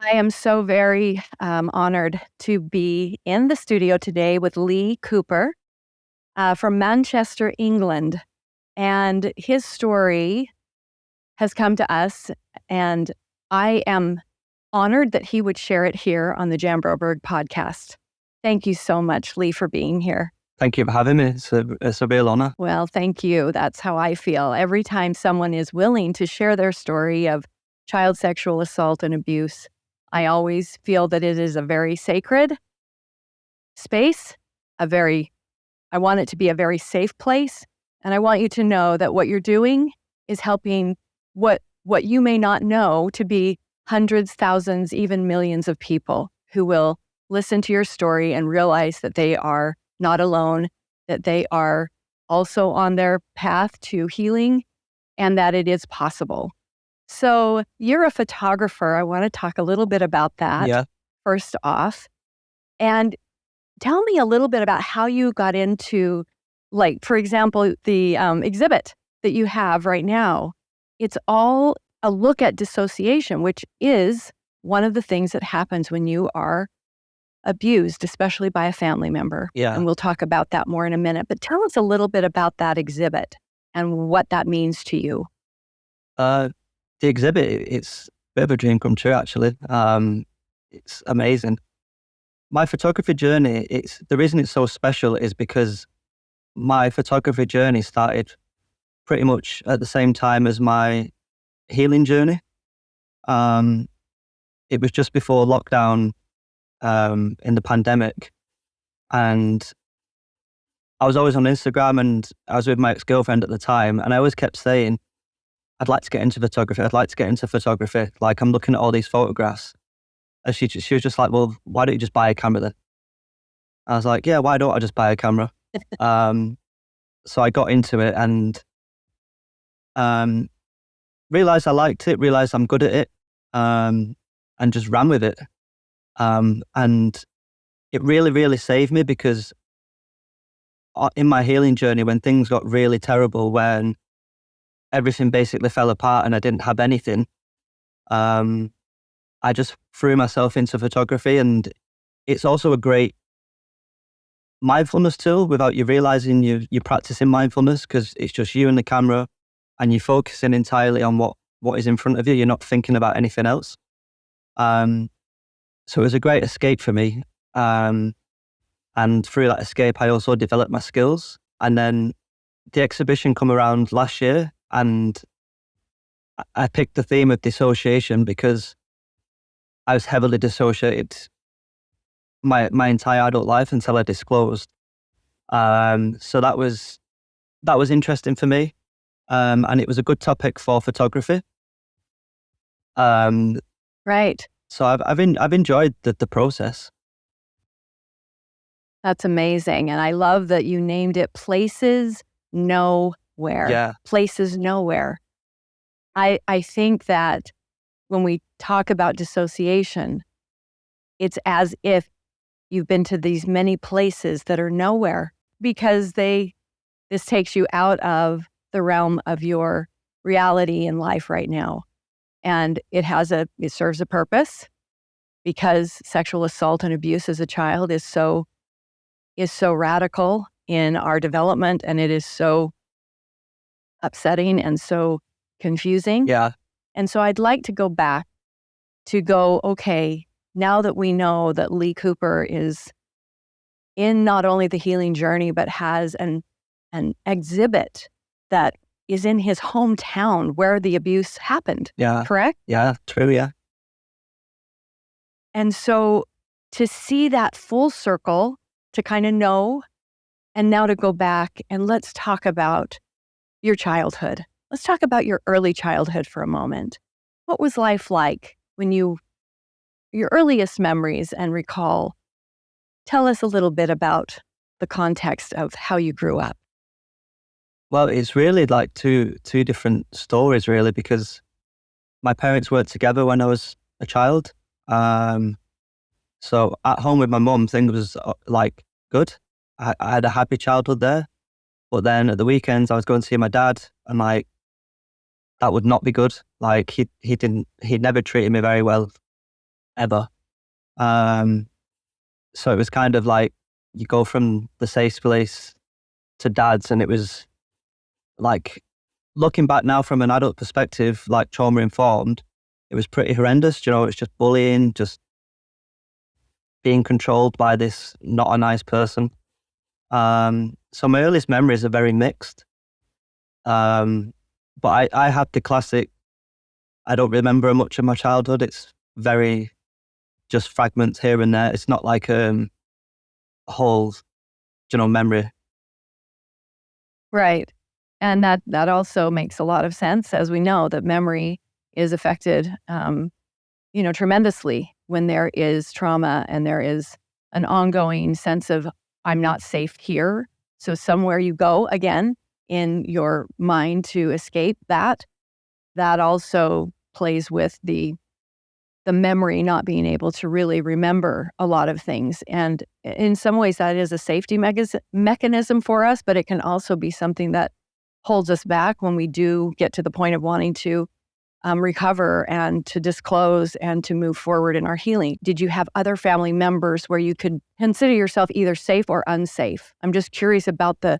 I am so very honored to be in the studio today with Lee Cooper from Manchester, England. And his story has come to us, and I am honored that he would share it here on the Jan Broberg podcast. Thank you so much, Lee, for being here. Thank you for having me. It's a real honor. Well, thank you. That's how I feel. Every time someone is willing to share their story of child sexual assault and abuse, I always feel that it is a very sacred space, I want it to be a very safe place. And I want you to know that what you're doing is helping what you may not know to be hundreds, thousands, even millions of people who will listen to your story and realize that they are not alone, that they are also on their path to healing, and that it is possible. So you're a photographer. I want to talk a little bit about that first off. And tell me a little bit about how you got into, like, for example, the exhibit that you have right now. It's all a look at dissociation, which is one of the things that happens when you are abused, especially by a family member. Yeah. And we'll talk about that more in a minute. But tell us a little bit about that exhibit and what that means to you. The exhibit, it's a bit of a dream come true, actually. It's amazing. My photography journey, the reason it's so special is because my photography journey started pretty much at the same time as my healing journey. It was just before lockdown in the pandemic, and I was always on Instagram, and I was with my ex-girlfriend at the time, and I always kept saying, I'd like to get into photography. I'd like to get into photography. Like, I'm looking at all these photographs. And she was just like, well, why don't you just buy a camera then? I was like, yeah, why don't I just buy a camera? So I got into it and realized I liked it, realized I'm good at it, and just ran with it. And it really, really saved me, because in my healing journey, when things got really terrible, when everything basically fell apart and I didn't have anything, I just threw myself into photography. And it's also a great mindfulness tool without you realizing you're practicing mindfulness, because it's just you and the camera and you're focusing entirely on what is in front of you. You're not thinking about anything else. So it was a great escape for me. And through that escape, I also developed my skills. And then the exhibition come around last year, and I picked the theme of dissociation because I was heavily dissociated my entire adult life until I disclosed. So that was interesting for me. And it was a good topic for photography. Right. So I've enjoyed the process. That's amazing. And I love that you named it Places Nowhere. Yeah. Places Nowhere. I think that when we talk about dissociation, it's as if you've been to these many places that are nowhere, because this takes you out of the realm of your reality in life right now. And it serves a purpose, because sexual assault and abuse as a child is so radical in our development, and it is so upsetting and so confusing. Yeah. And so I'd like to go back okay, now that we know that Lee Cooper is in not only the healing journey, but has an exhibit that is in his hometown where the abuse happened. Yeah. Correct? Yeah, true, yeah. And so to see that full circle, to kind of know, and now to go back and let's talk about your childhood. Let's talk about your early childhood for a moment. What was life like when your earliest memories and recall? Tell us a little bit about the context of how you grew up. Well, it's really like two different stories, really, because my parents weren't together when I was a child. So at home with my mum, things was like good. I had a happy childhood there. But then at the weekends, I was going to see my dad, and like, that would not be good. Like, he never treated me very well. ever. So it was kind of like you go from the safe place to dad's, and it was like, looking back now from an adult perspective, like trauma informed, it was pretty horrendous. You know, it's just bullying, just being controlled by this not a nice person. So my earliest memories are very mixed. But I had the classic, I don't remember much of my childhood. It's very just fragments here and there. It's not like a whole, memory. Right. And that also makes a lot of sense, as we know that memory is affected, tremendously when there is trauma and there is an ongoing sense of, I'm not safe here. So somewhere you go again in your mind to escape that also plays with the memory not being able to really remember a lot of things. And in some ways that is a safety mechanism for us, but it can also be something that holds us back when we do get to the point of wanting to recover and to disclose and to move forward in our healing. Did you have other family members where you could consider yourself either safe or unsafe? I'm just curious about the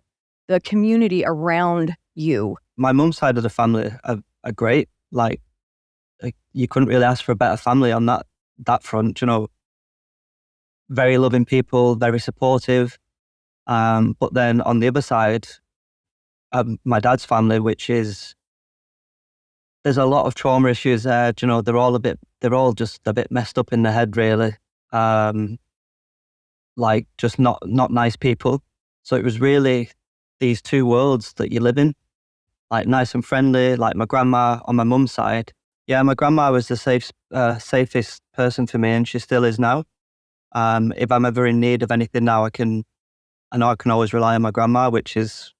community around you. My mum's side of the family are great. Like you couldn't really ask for a better family on that front. Very loving people, very supportive. But then on the other side, my dad's family, there's a lot of trauma issues there. They're all just a bit messed up in the head, really. Like just not nice people. So it was really these two worlds that you live in, like nice and friendly, like my grandma on my mum's side. Yeah, my grandma was the safest person for me, and she still is now. If I'm ever in need of anything now, I know I can always rely on my grandma, which is,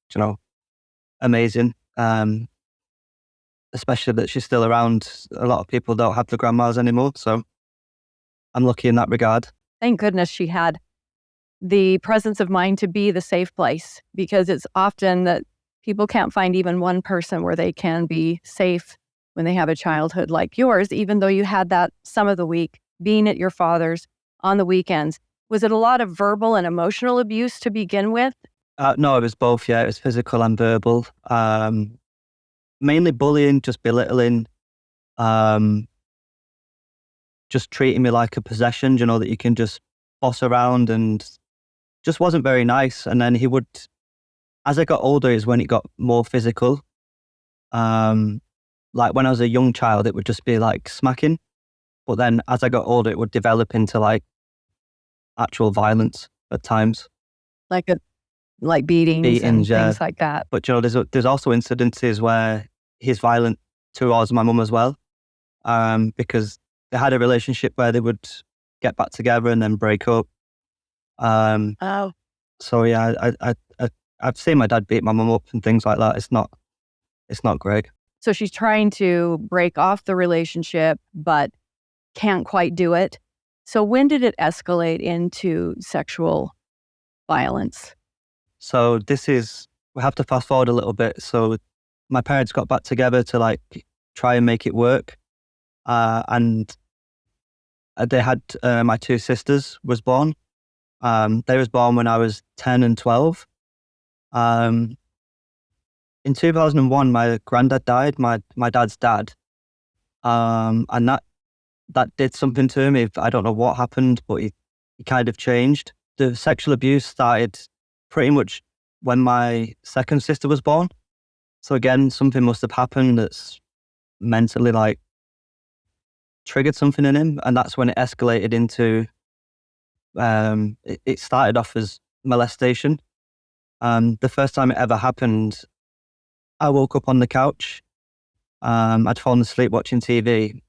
amazing. Especially that she's still around. A lot of people don't have the grandmas anymore, so I'm lucky in that regard. Thank goodness she had the presence of mind to be the safe place, because it's often that people can't find even one person where they can be safe when they have a childhood like yours, even though you had that some of the week, being at your father's on the weekends. Was it a lot of verbal and emotional abuse to begin with? No, it was both, yeah. It was physical and verbal. Mainly bullying, just belittling, just treating me like a possession, that you can just boss around, and just wasn't very nice. And then he would, as I got older is when it got more physical. Like when I was a young child, it would just be like smacking. But then as I got older, it would develop into like actual violence at times. Like beatings and yeah. things like that. But there's also incidences where he's violent towards my mum as well, because they had a relationship where they would get back together and then break up. Oh. So yeah, I've seen my dad beat my mum up and things like that. It's not great. So she's trying to break off the relationship, but can't quite do it. So when did it escalate into sexual violence? So we have to fast forward a little bit. So my parents got back together to like try and make it work. And they had, my two sisters was born. They was born when I was 10 and 12. In 2001, my granddad died, my dad's dad. And that did something to him. I don't know what happened, but he kind of changed. The sexual abuse started pretty much when my second sister was born. So again, something must have happened that's mentally like triggered something in him. And that's when it escalated into, it started off as molestation. The first time it ever happened, I woke up on the couch. I'd fallen asleep watching TV,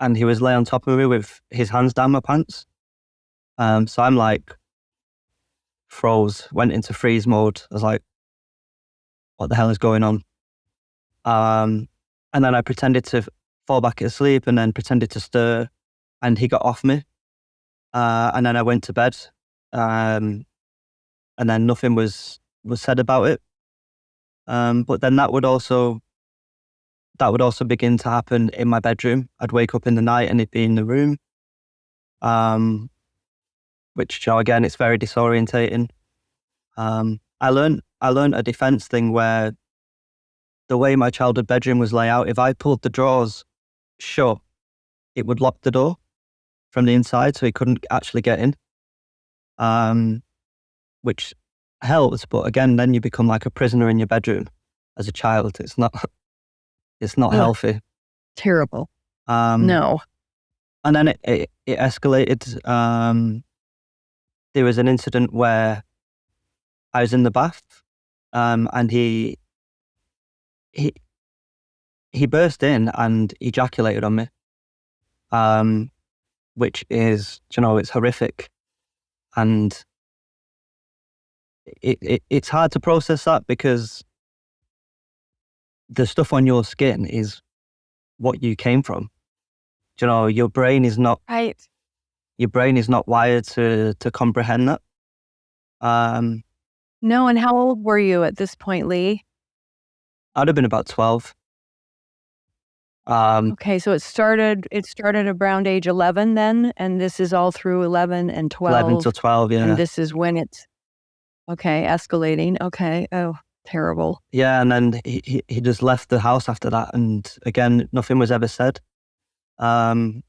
and he was laying on top of me with his hands down my pants. So I'm like, froze, went into freeze mode. I was like, what the hell is going on? And then I pretended to fall back asleep and then pretended to stir, and he got off me. And then I went to bed, and then nothing was said about it. But then that would also begin to happen in my bedroom. I'd wake up in the night and he'd be in the room. which, again, it's very disorientating. I learned a defense thing where the way my childhood bedroom was laid out, if I pulled the drawers shut, it would lock the door from the inside, so he couldn't actually get in. Which helps, but again, then you become like a prisoner in your bedroom as a child. It's not Ugh, healthy. terrible. Um, No. And then it escalated. There was an incident where I was in the bath, and he burst in and ejaculated on me, which is, it's horrific, and it's hard to process that because the stuff on your skin is what you came from. Your brain is not Right. wired to comprehend that. No, and how old were you at this point, Lee? I'd have been about 12. Okay, so it started around age 11 then, and this is all through 11 and 11 to 12, 12, yeah. and this is when it's, okay, escalating. Okay. Oh, terrible. Yeah, and then he just left the house after that, and again, nothing was ever said. And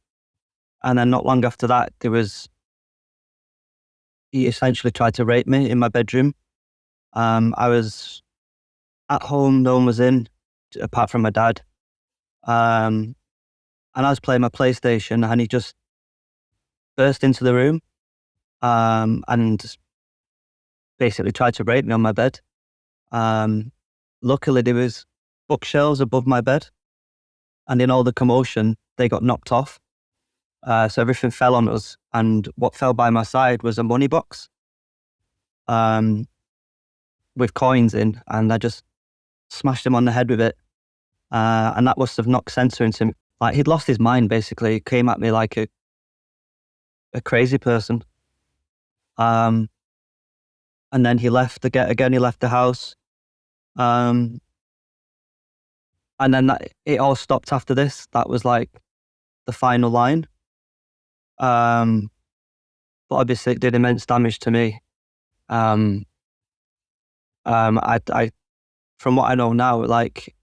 then not long after that, he essentially tried to rape me in my bedroom. I was at home, no one was in, apart from my dad. And I was playing my PlayStation, and he just burst into the room, and basically tried to rape me on my bed. Luckily, there was bookshelves above my bed, and in all the commotion, they got knocked off. So everything fell on us, and what fell by my side was a money box with coins in, and I just smashed him on the head with it. And that must have knocked sense into him. Like, he'd lost his mind, basically. He came at me like a crazy person. And then he left again. He left the house. And then it all stopped after this. That was like the final line. But obviously it did immense damage to me. I from what I know now, like,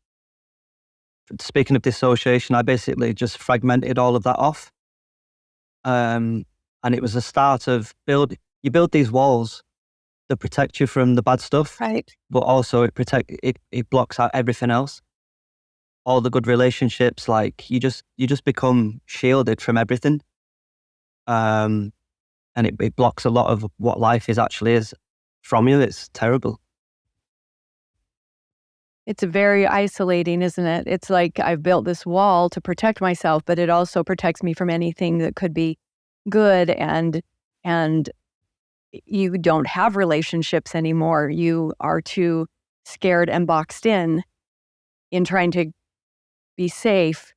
speaking of dissociation, I basically just fragmented all of that off. And it was the start of you build these walls that protect you from the bad stuff, Right. but also it blocks out everything else. All the good relationships, like, you just become shielded from everything. And it blocks a lot of what life actually is from you. It's terrible. It's very isolating, isn't it? It's like I've built this wall to protect myself, but it also protects me from anything that could be good, and you don't have relationships anymore. You are too scared and boxed in trying to be safe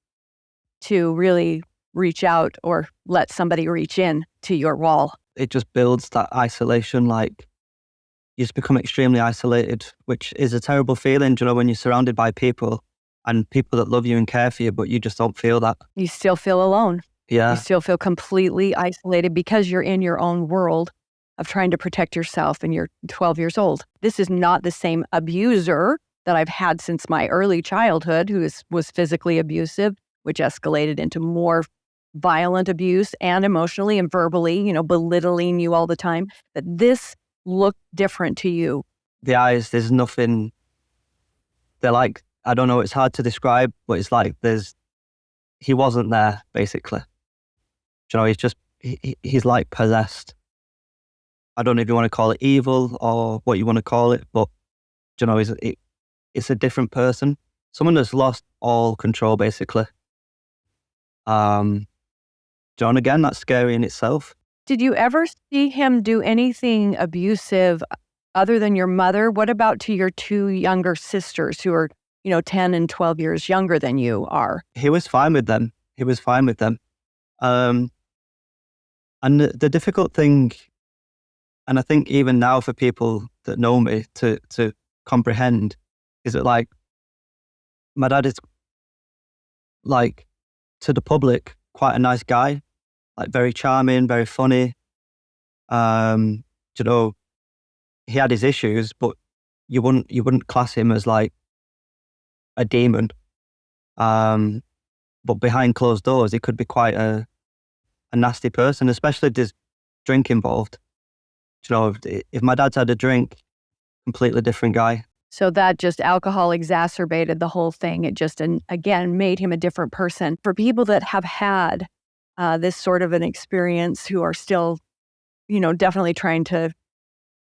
to really reach out or let somebody reach in to your wall. It just builds that isolation. Like, you just become extremely isolated, which is a terrible feeling, when you're surrounded by people and people that love you and care for you, but you just don't feel that. You still feel alone. Yeah. You still feel completely isolated because you're in your own world of trying to protect yourself, and you're 12 years old. This is not the same abuser that I've had since my early childhood, who was physically abusive, which escalated into more violent abuse and emotionally and verbally, belittling you all the time. But this looked different to you. The eyes, there's nothing, they're like, I don't know, it's hard to describe, but it's like he wasn't there, basically. He's just, he's like possessed. I don't know if you want to call it evil or what you want to call it, but, it's a different person. Someone that's lost all control, basically. John, again, that's scary in itself. Did you ever see him do anything abusive other than your mother? What about to your two younger sisters who are, 10 and 12 years younger than you are? He was fine with them. And the difficult thing, and I think even now for people that know me to comprehend, is that, like, my dad is, like, to the public, quite a nice guy. like very charming, very funny. You know, he had his issues, but you wouldn't class him as like a demon. But behind closed doors, he could be quite a nasty person, especially if there's drink involved. You know, if my dad's had a drink, completely different guy. So that just alcohol exacerbated the whole thing. It just, and again, made him a different person. For people that have had this sort of an experience who are still, definitely trying to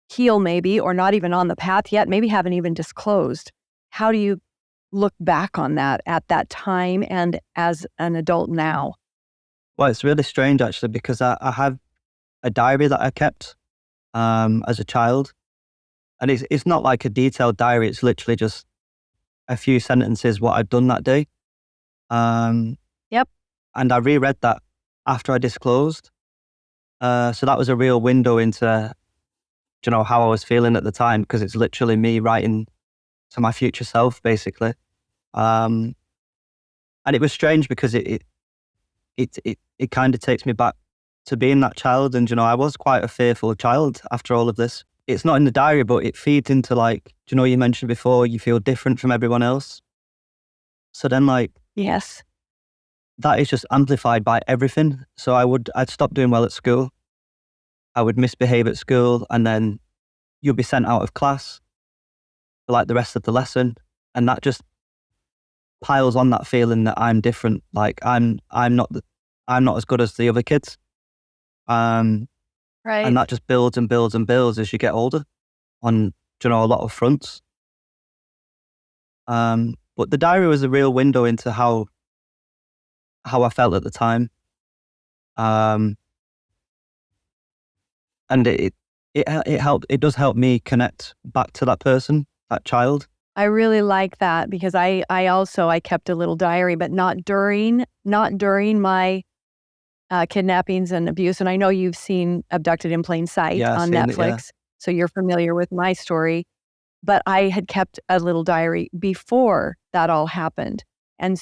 heal maybe, or not even on the path yet, maybe haven't even disclosed, how do you look back on that at that time and as an adult now? Well, it's really strange actually, because I have a diary that I kept as a child. And it's not like a detailed diary. It's literally just a few sentences what I'd done that day. Yep. And I reread that after I disclosed. So that was a real window into, how I was feeling at the time, because it's literally me writing to my future self, basically. And it was strange because it kind of takes me back to being that child. And, I was quite a fearful child after all of this. It's not in the diary, but it feeds into like, you mentioned before, you feel different from everyone else. So then yes, that is just amplified by everything. So I'd stop doing well at school. I would misbehave at school, and then you'll be sent out of class for like the rest of the lesson. And that just piles on that feeling that I'm different. Like I'm not as good as the other kids. right. And that just builds and builds and builds as you get older on, a lot of fronts. But the diary was a real window into how I felt at the time. And it helped. It does help me connect back to that person, that child. I really like that, because I kept a little diary, but not during my kidnappings and abuse. And I know you've seen Abducted in Plain Sight on Netflix, so you're familiar with my story. But I had kept a little diary before that all happened. And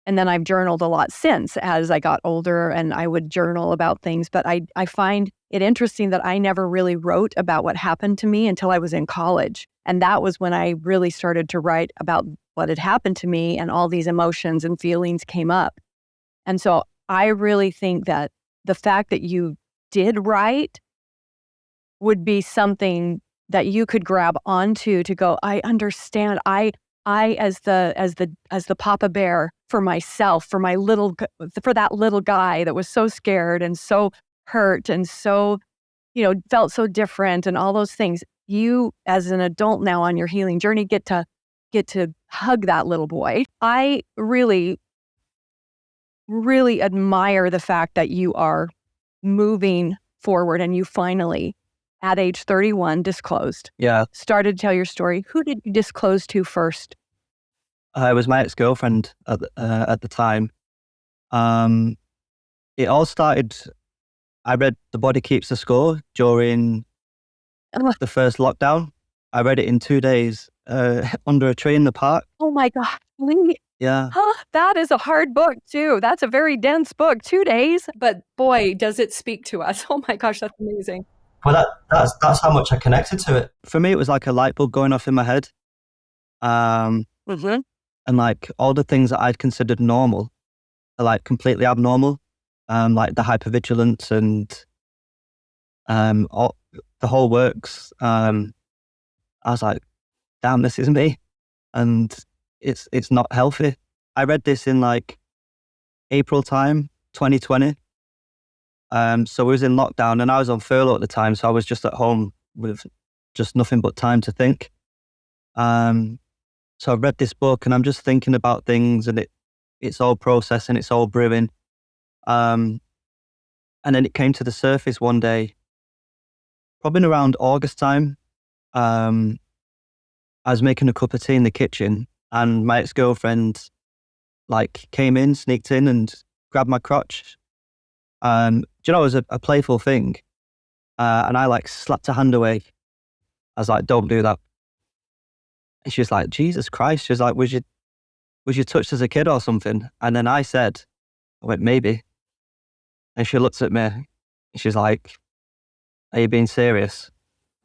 then I've journaled a lot since as I got older, and I would journal about things. But I find it interesting that I never really wrote about what happened to me until I was in college. And that was when I really started to write about what had happened to me, and all these emotions and feelings came up. And so I really think that the fact that you did write would be something that you could grab onto to go, I understand. I as the Papa Bear for myself, for that little guy that was so scared and so hurt and so, felt so different and all those things. You, as an adult now on your healing journey, get to hug that little boy. I really, really admire the fact that you are moving forward, and you finally, at age 31, disclosed. Yeah. Started to tell your story. Who did you disclose to first? It was my ex-girlfriend at the time. It all started, I read The Body Keeps the Score during the first lockdown. I read it in 2 days under a tree in the park. Oh my God. Really? Yeah. That is a hard book too. That's a very dense book. 2 days. But boy, does it speak to us. Oh my gosh, that's amazing. Well, that's how much I connected to it. For me, it was like a light bulb going off in my head. And like all the things that I'd considered normal are like completely abnormal. Like the hypervigilance and all, the whole works. I was like, damn, this is me. And it's not healthy. I read this in like April time, 2020. So we was in lockdown, and I was on furlough at the time. So I was just at home with just nothing but time to think. So I read this book, and I'm just thinking about things, and it's all processing, it's all brewing. And then it came to the surface one day, probably around August time. I was making a cup of tea in the kitchen, and my ex-girlfriend came in, sneaked in, and grabbed my crotch. It was a playful thing. And I slapped her hand away. I was like, don't do that. And she was like, Jesus Christ. She was like, was you touched as a kid or something? And then I went, maybe. And she looks at me and she's like, "Are you being serious?"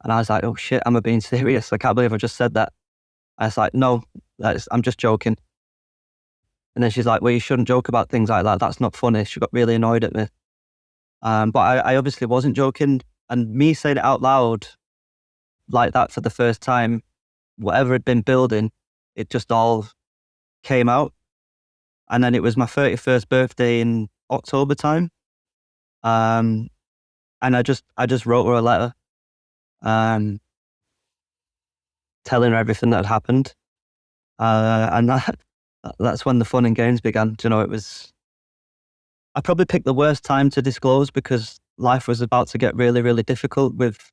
And I was like, "Oh shit, am I being serious? I can't believe I just said that." I was like, "No, I'm just joking." And then she's like, "Well, you shouldn't joke about things like that. That's not funny." She got really annoyed at me. But I obviously wasn't joking. And me saying it out loud like that for the first time, whatever had been building, it just all came out. And then it was my 31st birthday in October time. Um, and I just wrote her a letter, um, telling her everything that had happened. And that's when the fun and games began. You know, I probably picked the worst time to disclose because life was about to get really, really difficult with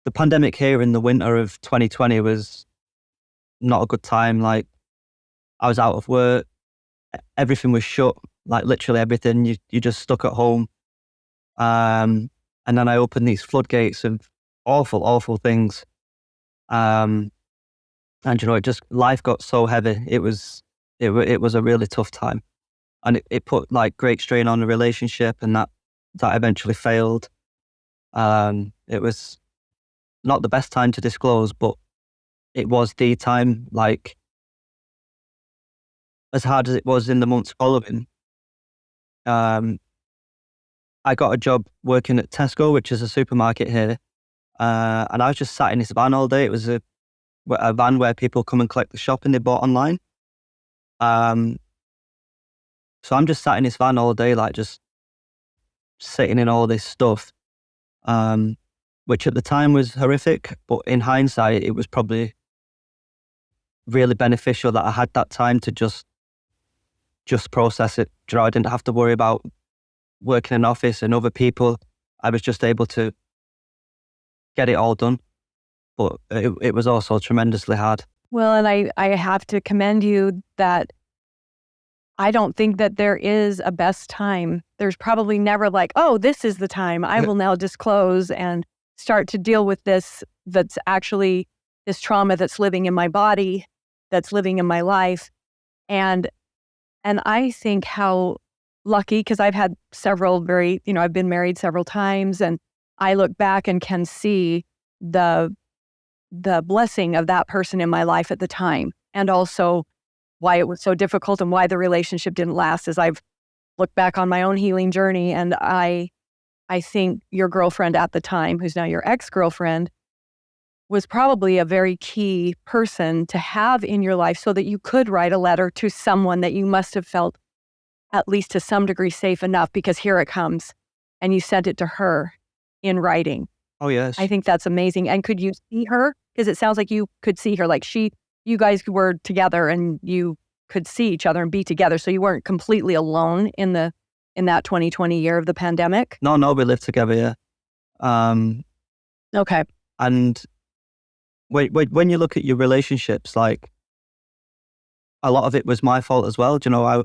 the pandemic here in the winter of 2020 was not a good time. Like, I was out of work, everything was shut, like literally everything. You just stuck at home. And then I opened these floodgates of awful, awful things. And you know, life got so heavy. It was a really tough time, and it put like great strain on the relationship, and that eventually failed. It was not the best time to disclose, but it was the time. Like, as hard as it was in the months following, um, I got a job working at Tesco, which is a supermarket here, and I was just sat in this van all day. It was a van where people come and collect the shopping they bought online. Um, so I'm just sat in this van all day, like just sitting in all this stuff, which at the time was horrific, but in hindsight, it was probably really beneficial that I had that time to just process it. You know, I didn't have to worry about working in an office and other people. I was just able to get it all done. But it was also tremendously hard. Well, and I have to commend you that I don't think that there is a best time. There's probably never like, oh, this is the time I will now disclose and start to deal with this that's actually this trauma that's living in my body, that's living in my life. And I think how lucky, because I've had several I've been married several times, and I look back and can see the blessing of that person in my life at the time, and also why it was so difficult and why the relationship didn't last as I've looked back on my own healing journey. And I think your girlfriend at the time, who's now your ex-girlfriend, was probably a very key person to have in your life so that you could write a letter to someone that you must have felt at least to some degree safe enough, because here it comes. And you sent it to her in writing. Oh, yes. I think that's amazing. And could you see her? Because it sounds like you could see her. Like you guys were together and you could see each other and be together. So you weren't completely alone in that 2020 year of the pandemic. No, we lived together, yeah. Okay. And when you look at your relationships, like, a lot of it was my fault as well. Do you know,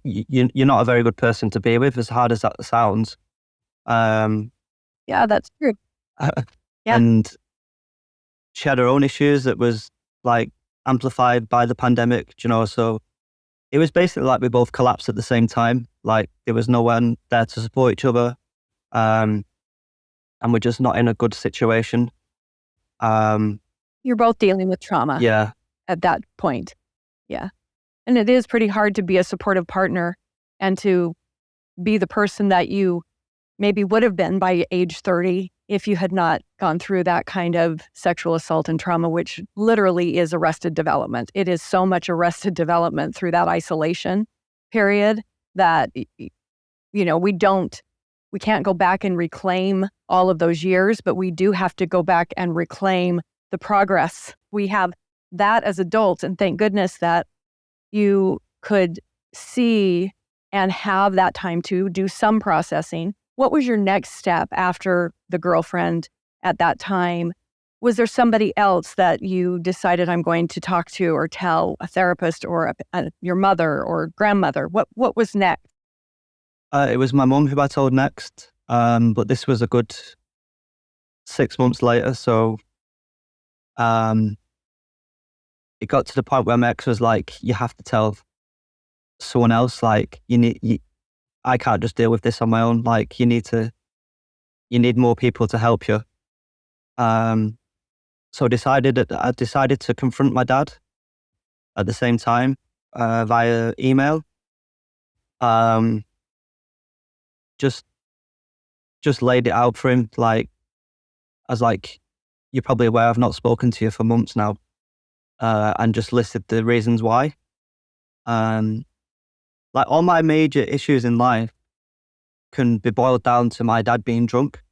you're not a very good person to be with, as hard as that sounds. Yeah, that's true. Yeah. And she had her own issues that was like amplified by the pandemic, you know, so it was basically like we both collapsed at the same time. Like, there was no one there to support each other. And we're just not in a good situation. You're both dealing with trauma. Yeah. At that point. Yeah. And it is pretty hard to be a supportive partner and to be the person that you maybe would have been by age 30 if you had not gone through that kind of sexual assault and trauma, which literally is arrested development. It is so much arrested development through that isolation period that, you know, we can't go back and reclaim all of those years, but we do have to go back and reclaim the progress. We have that as adults, and thank goodness that you could see and have that time to do some processing. What was your next step after the girlfriend at that time? Was there somebody else that you decided, I'm going to talk to or tell, a therapist or your mother or grandmother? What was next? It was my mum who I told next, but this was a good 6 months later. So it got to the point where my ex was like, you have to tell someone else. Like, I can't just deal with this on my own. Like, you need more people to help you. So I decided to confront my dad at the same time, via email. Um, just laid it out for him. Like, I was like, you're probably aware I've not spoken to you for months now, and just listed the reasons why. Like, all my major issues in life can be boiled down to my dad being drunk.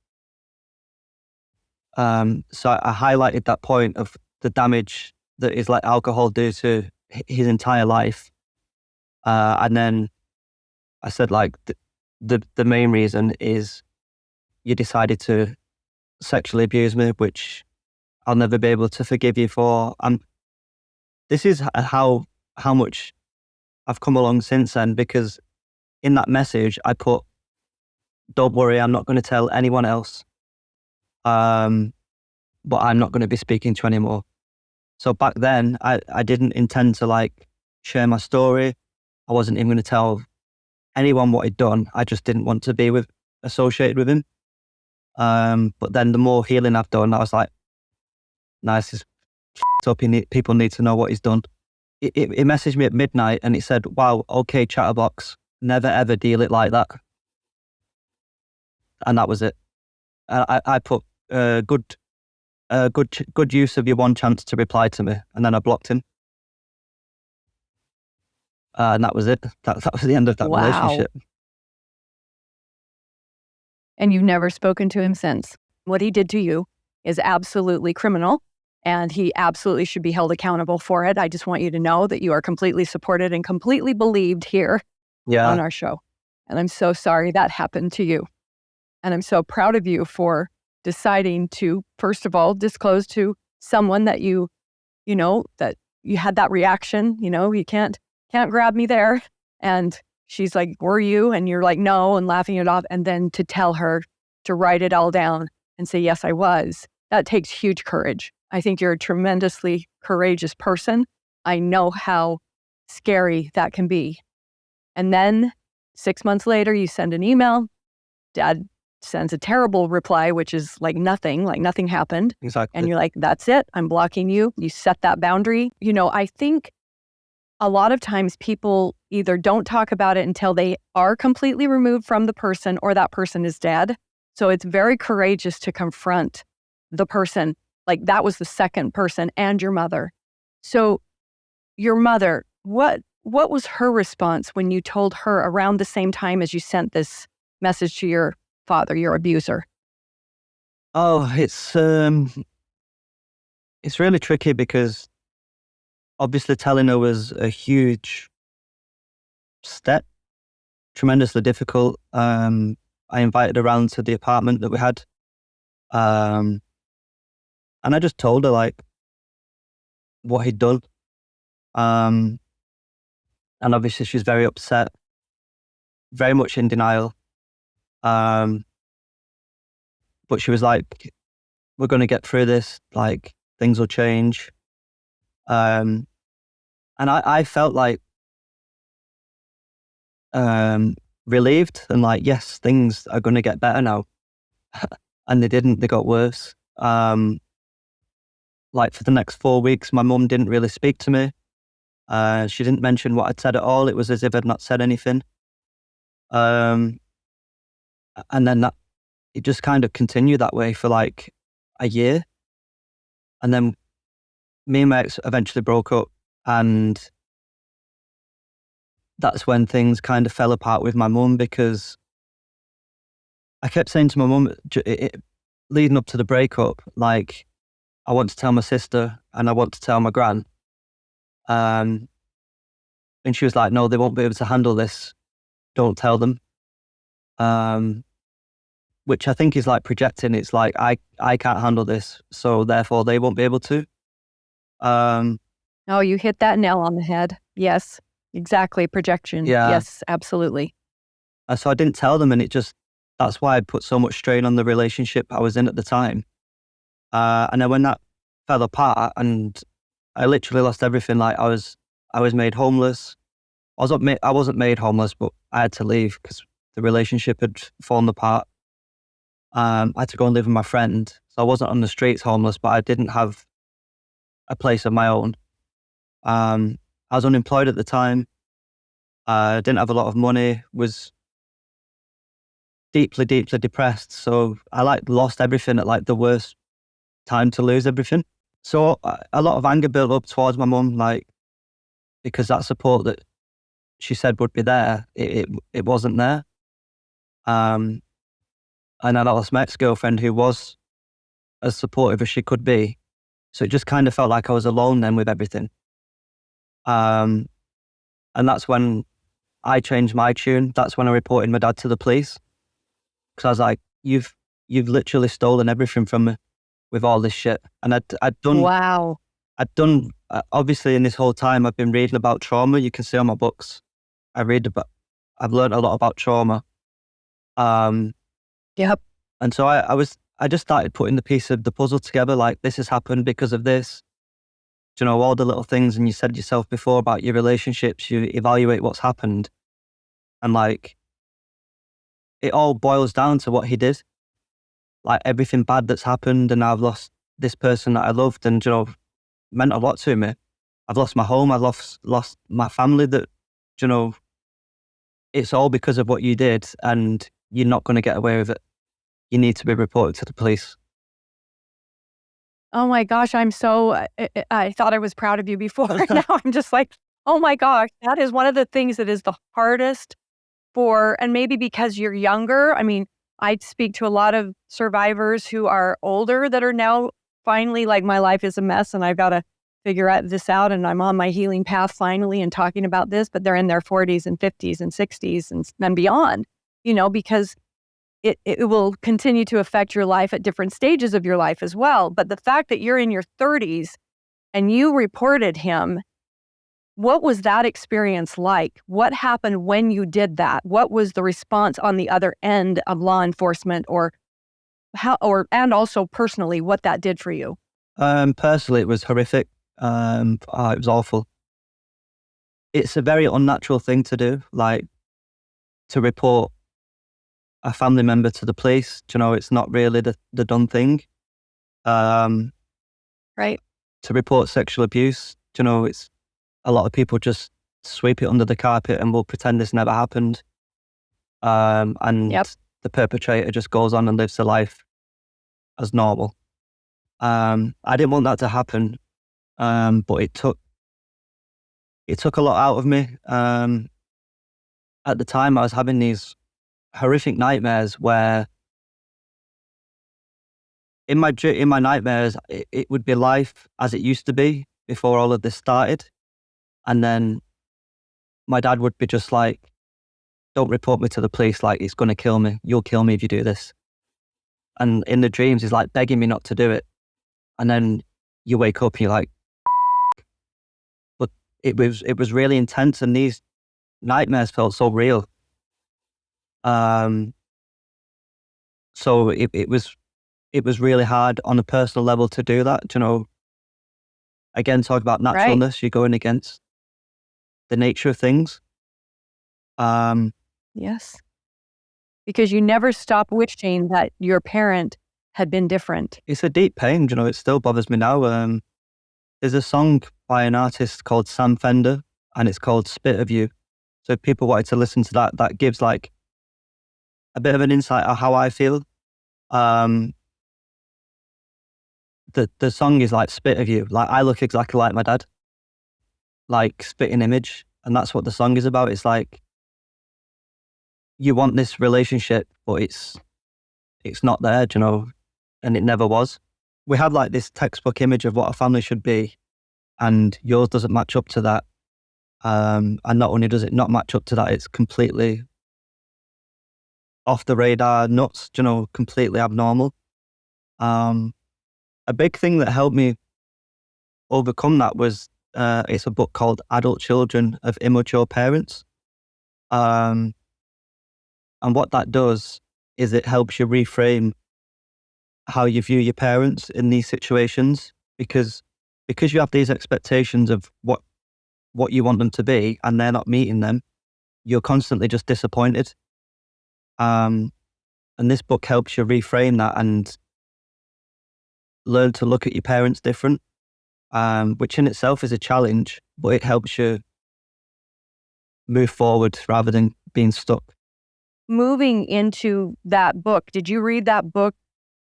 So I highlighted that point of the damage that is like alcohol do to his entire life. And then I said, like, the main reason is you decided to sexually abuse me, which I'll never be able to forgive you for. And this is how much I've come along since then, because in that message I put, don't worry, I'm not going to tell anyone else. But I'm not going to be speaking to anymore. So back then, I didn't intend to like share my story. I wasn't even going to tell anyone what he'd done. I just didn't want to be associated with him. But then the more healing I've done, I was like, nice, is up. People need to know what he's done. It messaged me at midnight and it said, wow, okay, chatterbox, never ever deal it like that. And that was it. I put good use of your one chance to reply to me, and then I blocked him. And that was it. That was the end of that relationship. And you've never spoken to him since. What he did to you is absolutely criminal, and he absolutely should be held accountable for it. I just want you to know that you are completely supported and completely believed here on our show. And I'm so sorry that happened to you. And I'm so proud of you for deciding to, first of all, disclose to someone that that you had that reaction, you can't grab me there. And she's like, were you? And you're like, no, and laughing it off. And then to tell her to write it all down and say, yes, I was. That takes huge courage. I think you're a tremendously courageous person. I know how scary that can be. And then 6 months later, you send an email. Dad sends a terrible reply, which is like nothing happened. Exactly. And you're like, that's it. I'm blocking you. You set that boundary. I think a lot of times people either don't talk about it until they are completely removed from the person or that person is dead. So it's very courageous to confront the person. Like, that was the second person, and your mother. So your mother, what was her response when you told her around the same time as you sent this message to your father, your abuser? Oh, it's really tricky, because obviously telling her was a huge step, tremendously difficult. I invited her around to the apartment that we had. And I just told her like what he'd done. And obviously she's very upset, very much in denial. But she was like, we're going to get through this, like, things will change. And I felt like relieved and like, yes, things are going to get better now. And they didn't, they got worse. Like, for the next 4 weeks, my mum didn't really speak to me. She didn't mention what I'd said at all. It was as if I'd not said anything. And then it just kind of continued that way for like a year. And then me and my ex eventually broke up, and that's when things kind of fell apart with my mum, because I kept saying to my mum, leading up to the breakup, like, I want to tell my sister and I want to tell my gran. And she was like, no, they won't be able to handle this. Don't tell them. Which I think is like projecting. It's like, I can't handle this, so therefore they won't be able to. Oh, you hit that nail on the head. Yes, exactly. Projection. Yeah. Yes, absolutely. So I didn't tell them, and that's why I put so much strain on the relationship I was in at the time. And then when that fell apart and I literally lost everything, like I was made homeless. I wasn't made homeless, but I had to leave because the relationship had fallen apart. I had to go and live with my friend. So I wasn't on the streets homeless, but I didn't have a place of my own. I was unemployed at the time. Didn't have a lot of money, was deeply, deeply depressed. So I lost everything at the worst time to lose everything. So a lot of anger built up towards my mum, because that support that she said would be there, it wasn't there. And I lost my ex-girlfriend who was as supportive as she could be. So it just kind of felt like I was alone then with everything. And that's when I changed my tune. That's when I reported my dad to the police. Because I was like, you've literally stolen everything from me with all this shit. And I'd done, Wow. obviously in this whole time, I've been reading about trauma. You can see on my books, I've learned a lot about trauma. Yep. And so I just started putting the piece of the puzzle together, this has happened because of this. All the little things, and you said yourself before about your relationships, you evaluate what's happened. And it all boils down to what he did. Everything bad that's happened, and I've lost this person that I loved and, meant a lot to me. I've lost my home, I've lost my family that, it's all because of what you did, and you're not going to get away with it. You need to be reported to the police. Oh my gosh, I thought I was proud of you before. Now I'm just like, oh my gosh, that is one of the things that is the hardest and maybe because you're younger. I mean, I speak to a lot of survivors who are older that are now finally my life is a mess and I've got to figure this out and I'm on my healing path finally and talking about this, but they're in their 40s and 50s and 60s and beyond, because it will continue to affect your life at different stages of your life as well. But the fact that you're in your 30s and you reported him, what was that experience like? What happened when you did that? What was the response on the other end of law enforcement and also personally, what that did for you? Personally, it was horrific. It was awful. It's a very unnatural thing to do, to report a family member to the police. It's not really the done thing. Right. To report sexual abuse, it's a lot of people just sweep it under the carpet and will pretend this never happened. And Yep. The perpetrator just goes on and lives their life as normal. I didn't want that to happen, but it took a lot out of me. At the time, I was having these horrific nightmares where in my nightmares, it would be life as it used to be before all of this started. And then my dad would be just like, don't report me to the police, it's going to kill me. You'll kill me if you do this. And in the dreams, he's begging me not to do it. And then you wake up and you're like, but it was really intense, and these nightmares felt so real. So it was really hard on a personal level to do that. Again, talk about naturalness. Right. You're going against the nature of things. Yes. Because you never stop wishing that your parent had been different. It's a deep pain. It still bothers me now. There's a song by an artist called Sam Fender, and it's called Spit of You. So if people wanted to listen to that gives a bit of an insight of how I feel. The song is Spit of You. I look exactly like my dad. Spitting image. And that's what the song is about. It's you want this relationship, but it's not there, and it never was. We have this textbook image of what a family should be, and yours doesn't match up to that. And not only does it not match up to that, it's completely off the radar, nuts, completely abnormal. A big thing that helped me overcome that was, it's a book called Adult Children of Immature Parents. And what that does is it helps you reframe how you view your parents in these situations, because you have these expectations of what you want them to be and they're not meeting them, you're constantly just disappointed. And this book helps you reframe that and learn to look at your parents different, which in itself is a challenge, but it helps you move forward rather than being stuck. Moving into that book, did you read that book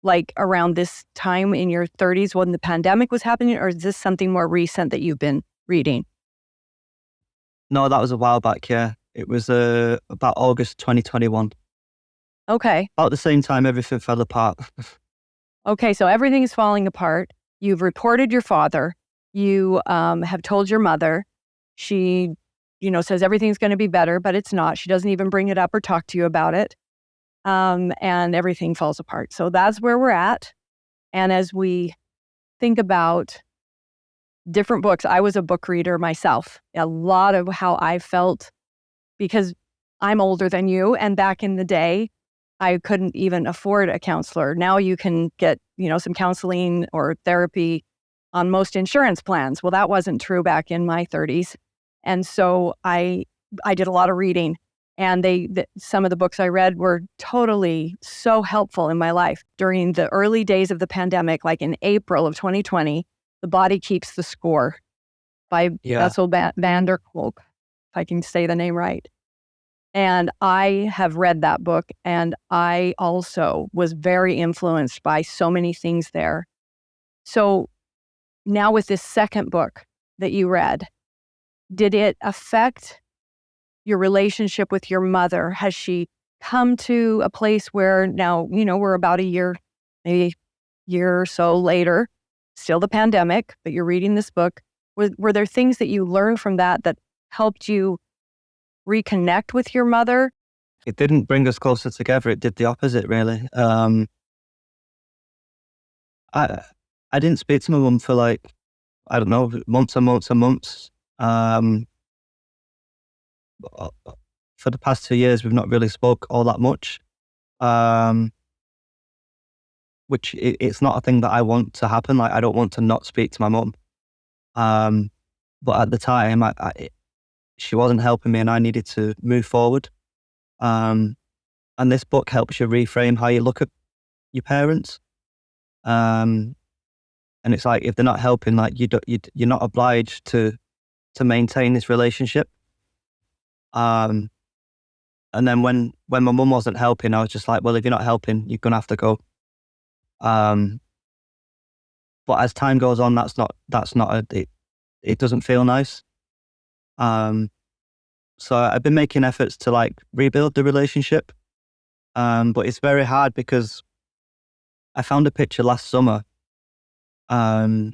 like around this time in your 30s when the pandemic was happening, or is this something more recent that you've been reading? No, that was a while back, yeah. It was about August 2021. Okay. About the same time everything fell apart. Okay, so everything is falling apart. You've reported your father. You have told your mother. She, says everything's going to be better, but it's not. She doesn't even bring it up or talk to you about it. And everything falls apart. So that's where we're at. And as we think about different books, I was a book reader myself. A lot of how I felt, because I'm older than you, and back in the day, I couldn't even afford a counselor. Now you can get, some counseling or therapy on most insurance plans. Well, that wasn't true back in my 30s. And so I did a lot of reading, and some of the books I read were totally so helpful in my life. During the early days of the pandemic, like in April of 2020, The Body Keeps the Score by Bessel Van der Kolk, if I can say the name right. And I have read that book, and I also was very influenced by so many things there. So now with this second book that you read, did it affect your relationship with your mother? Has she come to a place where now, we're about a year, maybe year or so later, still the pandemic, but you're reading this book. Were there things that you learned from that helped you reconnect with your mother? It didn't bring us closer together. It did the opposite, really. I didn't speak to my mum for I don't know, months and months and months. For the past 2 years, we've not really spoke all that much, which it's not a thing that I want to happen. I don't want to not speak to my mum. But at the time, she wasn't helping me, and I needed to move forward. And this book helps you reframe how you look at your parents. And it's like, if they're not helping, you're not obliged to maintain this relationship. And then when my mum wasn't helping, I was just like, well, if you're not helping, you're gonna have to go. But as time goes on, it doesn't feel nice. So I've been making efforts to rebuild the relationship. But it's very hard because I found a picture last summer of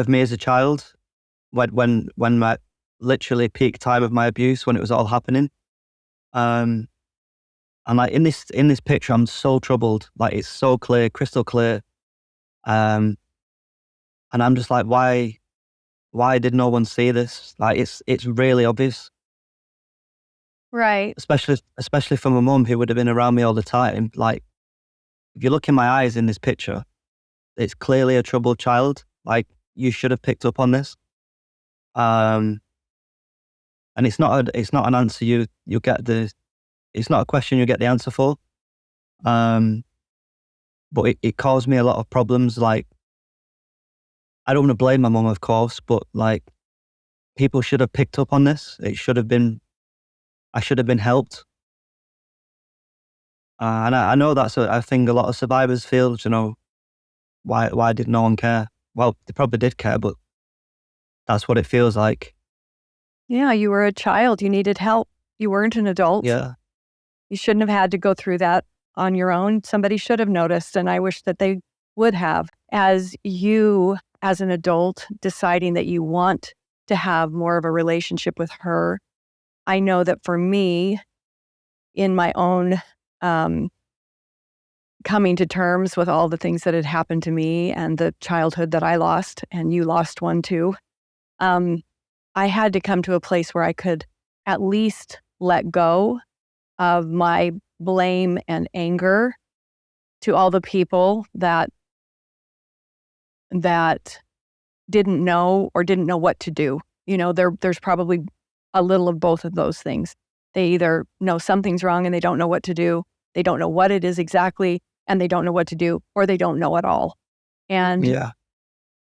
me as a child when my literally peak time of my abuse, when it was all happening. And in this picture, I'm so troubled. It's so clear, crystal clear. And I'm just like, why did no one see this? It's really obvious. Right. Especially for my mum, who would have been around me all the time. If you look in my eyes in this picture, it's clearly a troubled child. You should have picked up on this. And it's not an answer you get it's not a question you get the answer for. But it caused me a lot of problems. I don't want to blame my mum, of course, but people should have picked up on this. I should have been helped. And I know that's a thing a lot of survivors feel, why did no one care? Well, they probably did care, but that's what it feels like. Yeah, you were a child. You needed help. You weren't an adult. Yeah. You shouldn't have had to go through that on your own. Somebody should have noticed, and I wish that they would have. As you, as an adult, deciding that you want to have more of a relationship with her, I know that for me, in my own coming to terms with all the things that had happened to me and the childhood that I lost, and you lost one too, I had to come to a place where I could at least let go of my blame and anger to all the people that didn't know or didn't know what to do. There's probably a little of both of those things. They either know something's wrong and they don't know what to do, they don't know what it is exactly, and they don't know what to do, or they don't know at all. And Yeah.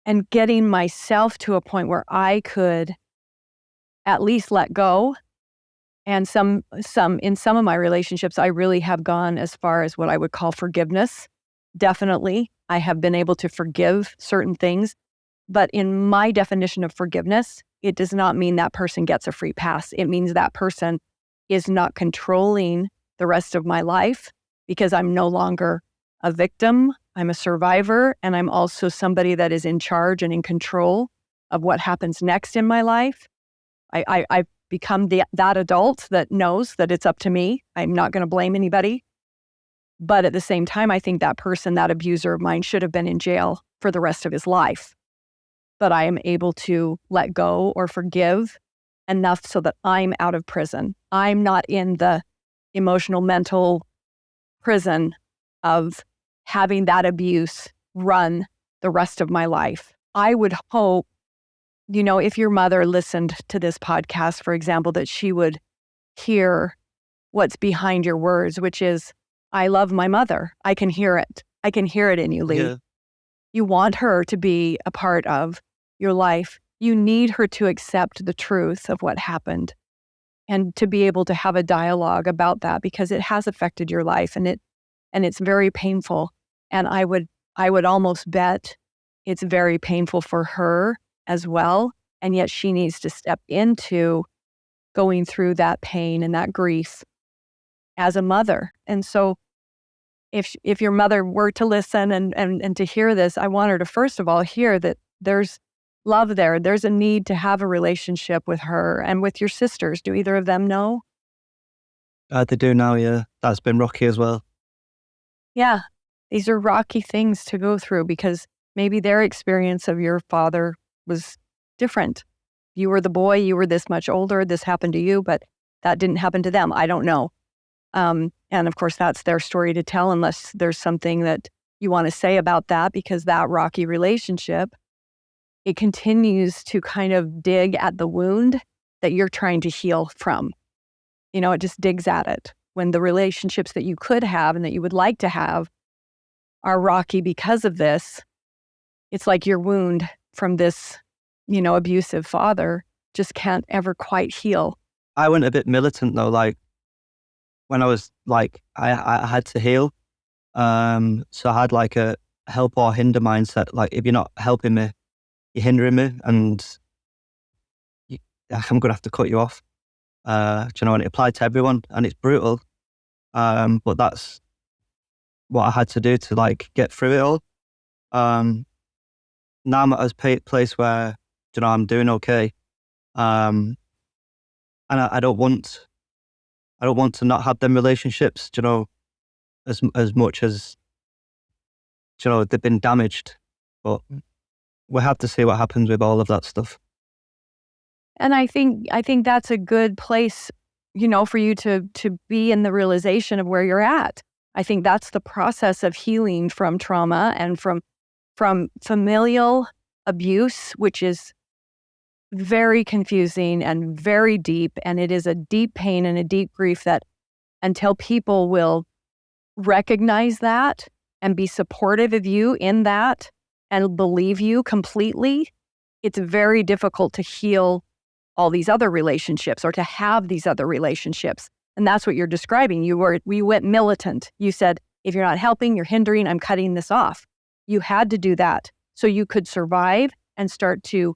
and getting myself to a point where I could at least let go. And in some of my relationships, I really have gone as far as what I would call forgiveness. Definitely, I have been able to forgive certain things. But in my definition of forgiveness, it does not mean that person gets a free pass. It means that person is not controlling the rest of my life, because I'm no longer a victim. I'm a survivor, and I'm also somebody that is in charge and in control of what happens next in my life. I've become that adult that knows that it's up to me. I'm not going to blame anybody. But at the same time, I think that person, that abuser of mine, should have been in jail for the rest of his life. But I am able to let go or forgive enough so that I'm out of prison. I'm not in the emotional, mental prison of having that abuse run the rest of my life. I would hope, if your mother listened to this podcast, for example, that she would hear what's behind your words, which is, I love my mother. I can hear it. I can hear it in you, Lee. Yeah. You want her to be a part of your life. You need her to accept the truth of what happened and to be able to have a dialogue about that, because it has affected your life, and it's very painful. And I would almost bet it's very painful for her as well. And yet she needs to step into going through that pain and that grief as a mother. And so if your mother were to listen and to hear this, I want her to first of all hear that there's love there. There's a need to have a relationship with her and with your sisters. Do either of them know? They do now, yeah. That's been rocky as well. Yeah. These are rocky things to go through, because maybe their experience of your father was different. You were the boy, you were this much older, this happened to you, but that didn't happen to them. I don't know. And of course, that's their story to tell, unless there's something that you want to say about that, because that rocky relationship, it continues to kind of dig at the wound that you're trying to heal from. It just digs at it. When the relationships that you could have and that you would like to have are rocky because of this, it's like your wound from this, abusive father just can't ever quite heal. I went a bit militant though, like when I was like, I had to heal. So I had like a help or hinder mindset. Like, if you're not helping me, you're hindering me, and I'm going to have to cut you off. And it applied to everyone, and it's brutal. But that's what I had to do to like get through it all. Now I'm at a place where, I'm doing okay. And I don't want to not have them relationships, as much as, they've been damaged. But we'll have to see what happens with all of that stuff. And I think that's a good place, for you to be in the realization of where you're at. I think that's the process of healing from trauma and from familial abuse, which is very confusing and very deep. And it is a deep pain and a deep grief that, until people will recognize that and be supportive of you in that and believe you completely, it's very difficult to heal all these other relationships or to have these other relationships. And that's what you're describing. We went militant. You said, if you're not helping, you're hindering, I'm cutting this off. You had to do that so you could survive and start to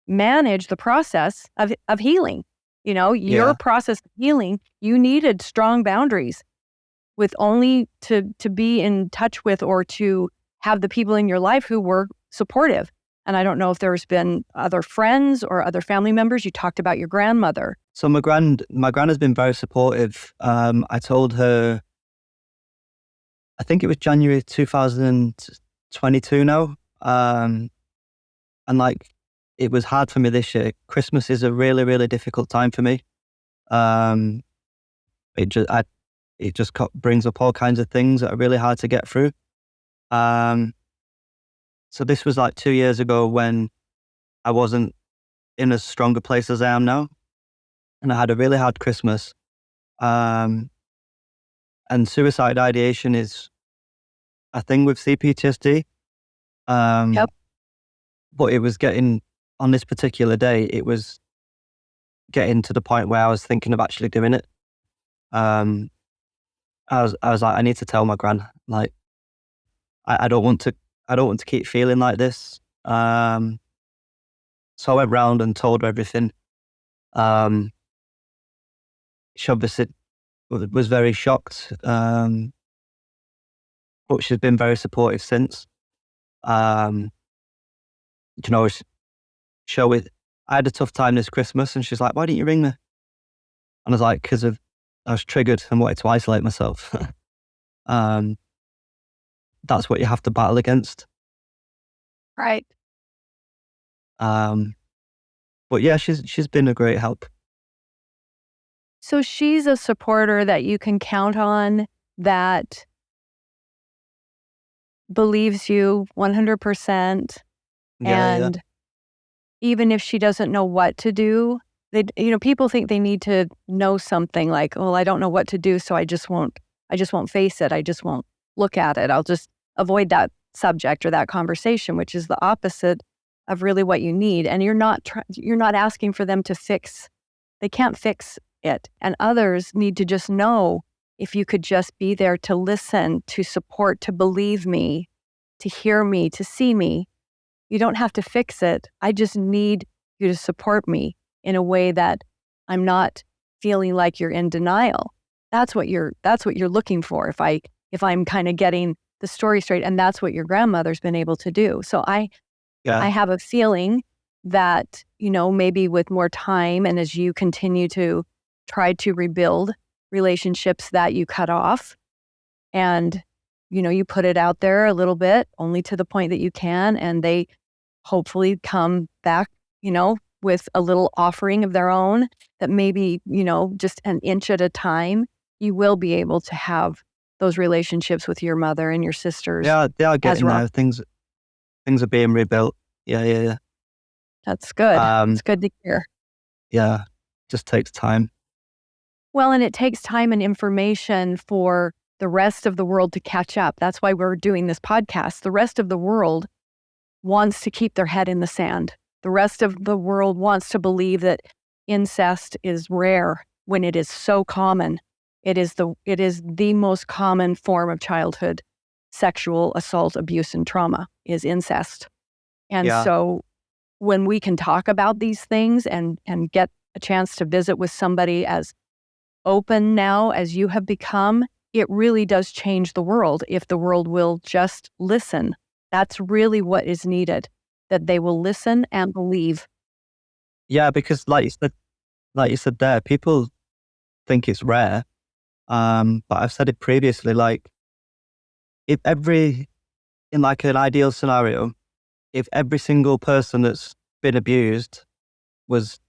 manage the process of healing. Your process of healing, you needed strong boundaries with only to be in touch with, or to have the people in your life who were supportive. And I don't know if there's been other friends or other family members. You talked about your grandmother. So my gran has been very supportive. I told her, I think it was January 2022 now. And like, it was hard for me this year. Christmas is a really, really difficult time for me. It just brings up all kinds of things that are really hard to get through. So this was like 2 years ago when I wasn't in as strong a place as I am now. And I had a really hard Christmas. And suicide ideation is a thing with CPTSD. Yep. But it was getting, on this particular day, it was getting to the point where I was thinking of actually doing it. I was like, I need to tell my gran, like, I don't want to keep feeling like this. So I went round and told her everything. She obviously was very shocked, but she's been very supportive since. You know, I had a tough time this Christmas, and she's like, "Why didn't you ring me?" And I was like, "Because I was triggered and wanted to isolate myself." That's what you have to battle against. Right. But yeah, she's been a great help. So she's a supporter that you can count on, that believes you 100%. Yeah, yeah, And even if she doesn't know what to do, people think they need to know something like, "Oh, I don't know what to do, so I just won't face it. I just won't look at it. I'll just avoid that subject or that conversation," which is the opposite of really what you need. And you're not asking for them to fix. They can't fix it. And others need to just know, if you could just be there to listen, to support, to believe me, to hear me, to see me. You don't have to fix it. I just need you to support me in a way that I'm not feeling like you're in denial. That's what you're looking for. If I'm kind of getting the story straight, and that's what your grandmother's been able to do. So I yeah, have a feeling that, maybe with more time, and as you continue to try to rebuild relationships that you cut off, and you put it out there a little bit, only to the point that you can, and they hopefully come back, with a little offering of their own, that maybe, just an inch at a time, you will be able to have those relationships with your mother and your sisters yeah. They are as getting well. there. Things are being rebuilt. Yeah, yeah, yeah. That's good. It's Um, good to hear. yeah. Just takes time. Well, and it takes time and information for the rest of the world to catch up. That's why we're doing this podcast. The rest of the world wants to keep their head in the sand. The rest of the world wants to believe that incest is rare when it is so common. It is the most common form of childhood sexual assault, abuse, and trauma is incest. And Yeah, so when we can talk about these things and get a chance to visit with somebody as open now as you have become, it really does change the world if the world will just listen. That's really what is needed, that they will listen and believe. yeah. Because like you said there, people think it's rare. But I've said it previously. Like, if in like an ideal scenario, if every single person that's been abused was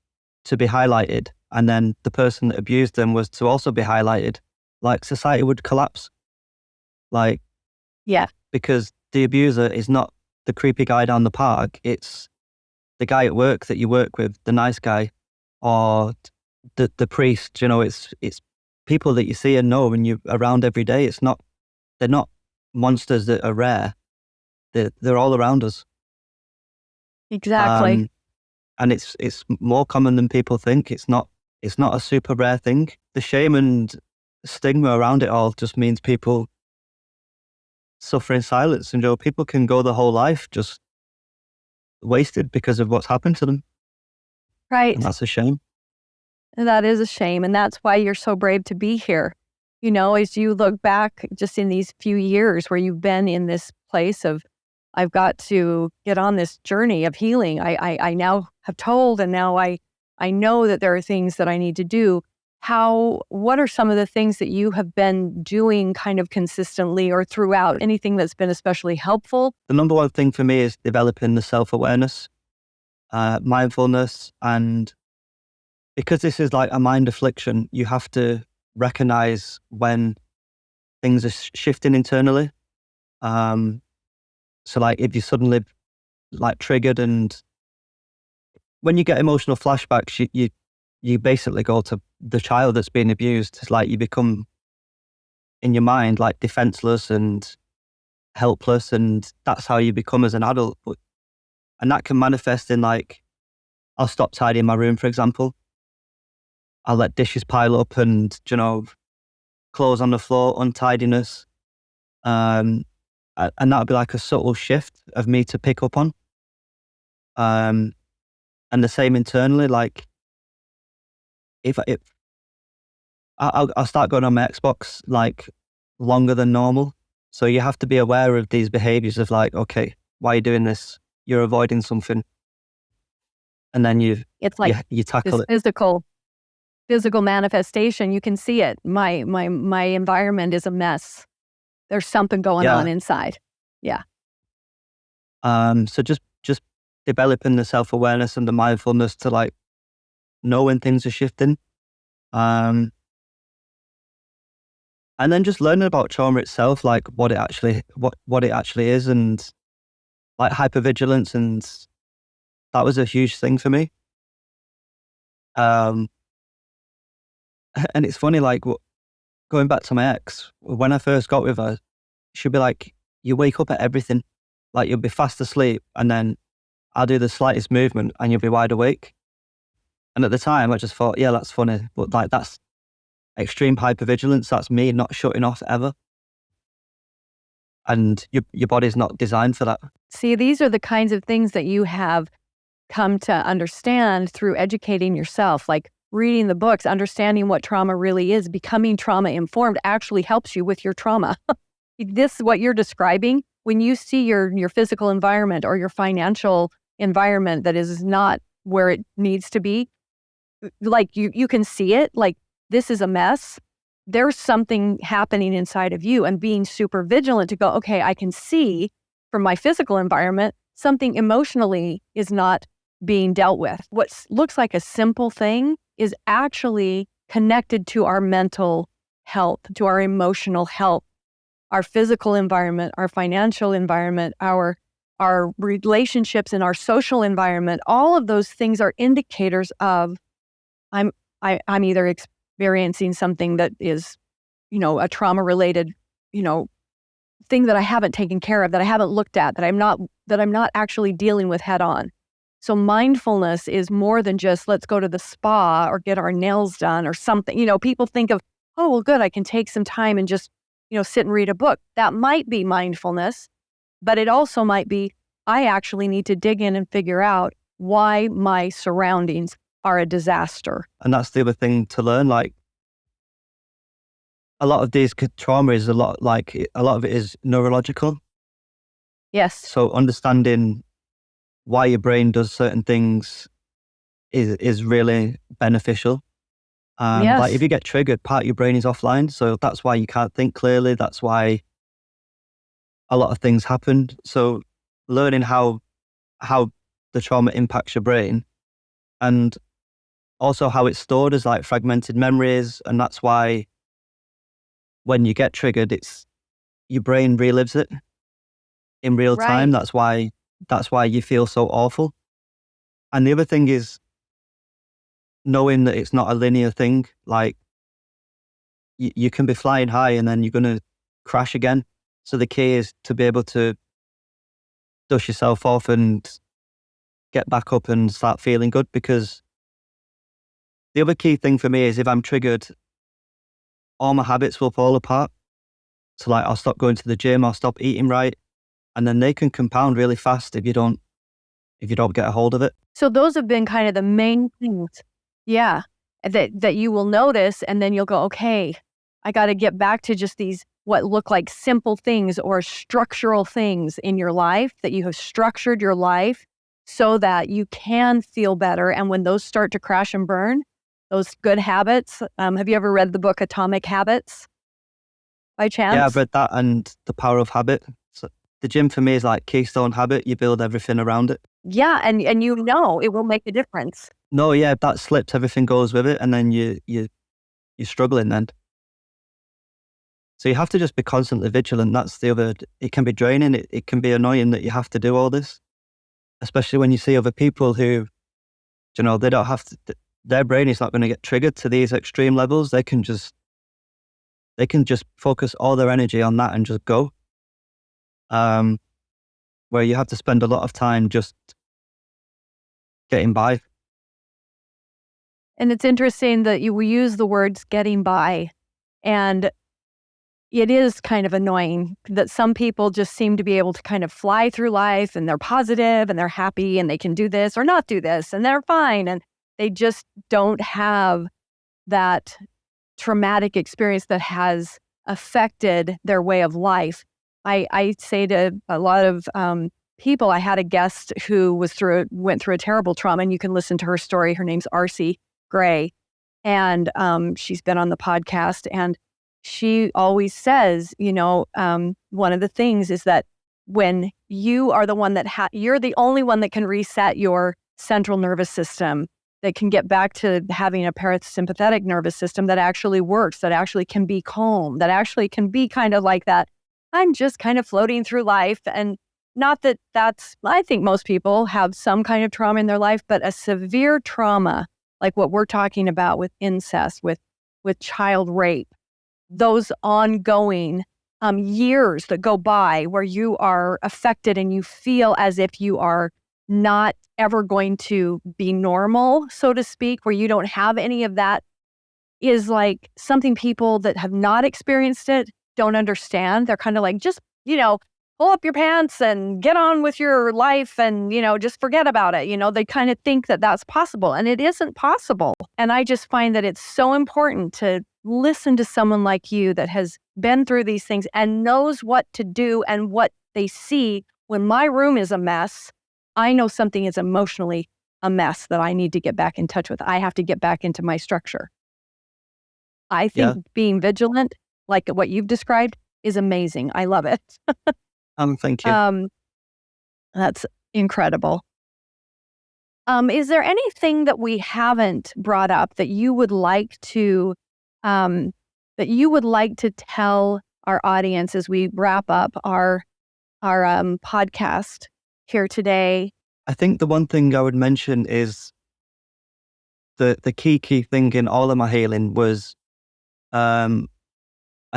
to be highlighted, and then the person that abused them was to also be highlighted, like, society would collapse. Like, Yeah, because the abuser is not the creepy guy down the park, it's the guy at work that you work with, the nice guy, or the priest. It's people that you see and know when you're around every day. They're not monsters that are rare. They're all around us. exactly. Um, and it's more common than people think. It's not a super rare thing. The shame and stigma around it all just means people suffer in silence, and people can go their whole life just wasted because of what's happened to them, and Right. that's a shame. And that is a shame. And that's why you're so brave to be here. As you look back just in these few years where you've been in this place of, I've got to get on this journey of healing. I now have told, and now I know that there are things that I need to do. What are some of the things that you have been doing kind of consistently or throughout? Anything that's been especially helpful? The number one thing for me is developing the self-awareness, mindfulness, and because this is like a mind affliction, you have to recognize when things are shifting internally. So like, if you suddenly like triggered, and when you get emotional flashbacks, you basically go to the child that's being abused. It's like you become, in your mind, like defenseless and helpless, and that's how you become as an adult. And that can manifest in, like, I'll stop tidying my room, for example. I'll let dishes pile up and, clothes on the floor, untidiness. And that'll be like a subtle shift of me to pick up on. And the same internally, like, if I'll start going on my Xbox like longer than normal. So you have to be aware of these behaviors of, like, okay, why are you doing this? You're avoiding something. And then it's like you tackle this it. physical manifestation. You can see it. My environment is a mess. There's something going Yeah. on inside. Yeah. So just developing the self-awareness and the mindfulness to, like, know when things are shifting. And then just learning about trauma itself, like what it actually is, and like hypervigilance, and that was a huge thing for me. And it's funny, like, going back to my ex, when I first got with her, she'd be like, you wake up at everything. Like, you'll be fast asleep, and then I'll do the slightest movement and you'll be wide awake. And at the time, I just thought, yeah, that's funny. But, like, that's extreme hypervigilance. That's me not shutting off ever. And your body's not designed for that. See, these are the kinds of things that you have come to understand through educating yourself, like reading the books, understanding what trauma really is, becoming trauma informed actually helps you with your trauma. This, what you're describing, when you see your physical environment or your financial environment that is not where it needs to be, like you can see it, like, this is a mess. There's something happening inside of you, and being super vigilant to go, okay, I can see from my physical environment, something emotionally is not being dealt with. What looks like a simple thing is actually connected to our mental health, to our emotional health, our physical environment, our financial environment, our relationships and our social environment. All of those things are indicators of I'm either experiencing something that is, a trauma-related, thing that I haven't taken care of, that I haven't looked at, that I'm not actually dealing with head on. So mindfulness is more than just let's go to the spa or get our nails done or something. People think of, oh, well, good, I can take some time and just, sit and read a book. That might be mindfulness, but it also might be, I actually need to dig in and figure out why my surroundings are a disaster. And that's the other thing to learn. Like, a lot of these trauma is a lot of it is neurological. Yes. So understanding why your brain does certain things is really beneficial. Yes. Like, if you get triggered, part of your brain is offline. So that's why you can't think clearly. That's why a lot of things happen. So learning how the trauma impacts your brain, and also how it's stored as, like, fragmented memories. And that's why when you get triggered, it's your brain relives it in real time. That's why you feel so awful. And the other thing is knowing that it's not a linear thing. Like, you can be flying high and then you're going to crash again. So the key is to be able to dust yourself off and get back up and start feeling good. Because the other key thing for me is, if I'm triggered, all my habits will fall apart. So, like, I'll stop going to the gym, I'll stop eating right, and then they can compound really fast if you don't get a hold of it. So those have been kind of the main things, yeah, that you will notice, and then you'll go, okay, I got to get back to just these what look like simple things or structural things in your life, that you have structured your life so that you can feel better. And when those start to crash and burn, those good habits. Have you ever read the book Atomic Habits by chance? Yeah, I've read that, and The Power of Habit. So the gym for me is like keystone habit. You build everything around it. Yeah, and it will make a difference. No, yeah, if that slips, everything goes with it, and then you're struggling then. So you have to just be constantly vigilant. That's the other. It can be draining. It can be annoying that you have to do all this, especially when you see other people who, they don't have to. their brain is not going to get triggered to these extreme levels. They can just focus all their energy on that and just go. Where you have to spend a lot of time just getting by. And it's interesting that we use the words getting by, and it is kind of annoying that some people just seem to be able to kind of fly through life and they're positive and they're happy and they can do this or not do this and they're fine. And they just don't have that traumatic experience that has affected their way of life. I say to a lot of people, I had a guest who went through a terrible trauma, and you can listen to her story. Her name's R.C. Gray, and she's been on the podcast, and she always says, one of the things is that when you are the one that you're the only one that can reset your central nervous system, that can get back to having a parasympathetic nervous system that actually works, that actually can be calm, that actually can be kind of like that. I'm just kind of floating through life. And not that I think most people have some kind of trauma in their life, but a severe trauma, like what we're talking about with incest, with child rape, those ongoing years that go by where you are affected and you feel as if you are not ever going to be normal, so to speak, where you don't have any of that, is like something people that have not experienced it don't understand. They're kind of like, just, pull up your pants and get on with your life and, just forget about it. They kind of think that that's possible, and it isn't possible. And I just find that it's so important to listen to someone like you that has been through these things and knows what to do and what they see. When my room is a mess, I know something is emotionally a mess that I need to get back in touch with. I have to get back into my structure. I think being vigilant, like what you've described, is amazing. I love it. Thank you. That's incredible. Is there anything that we haven't brought up that you would like to tell our audience as we wrap up our podcast here today? I think the one thing I would mention is the key thing in all of my healing was I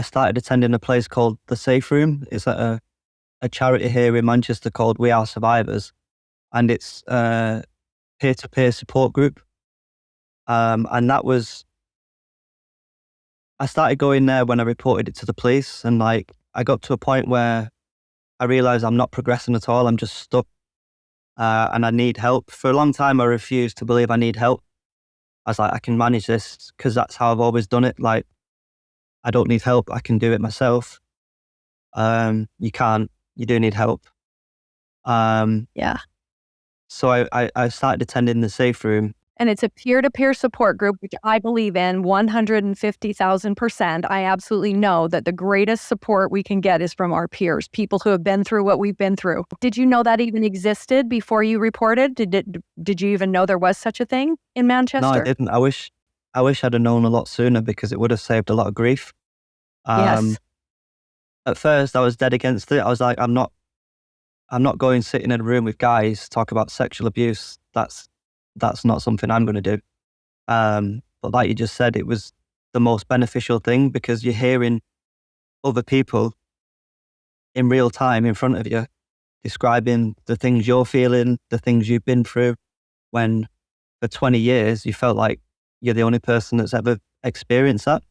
started attending a place called The Safe Room. It's at a charity here in Manchester called We Are Survivors, and it's a peer-to-peer support group. And that was, I started going there when I reported it to the police, and I got to a point where I realized I'm not progressing at all. I'm just stuck, and I need help. For a long time, I refused to believe I need help. I was like, I can manage this because that's how I've always done it. I don't need help. I can do it myself. You can't. You do need help. Yeah. So I started attending The Safe Room. And it's a peer-to-peer support group, which I believe in 150,000%. I absolutely know that the greatest support we can get is from our peers, people who have been through what we've been through. Did you know that even existed before you reported? Did you even know there was such a thing in Manchester? No, I didn't. I wish I'd have known a lot sooner, because it would have saved a lot of grief. Yes. At first, I was dead against it. I was like, I'm not going sitting in a room with guys talk about sexual abuse. That's not something I'm going to do. But like you just said, it was the most beneficial thing, because you're hearing other people in real time in front of you describing the things you're feeling, the things you've been through, when for 20 years you felt like you're the only person that's ever experienced that.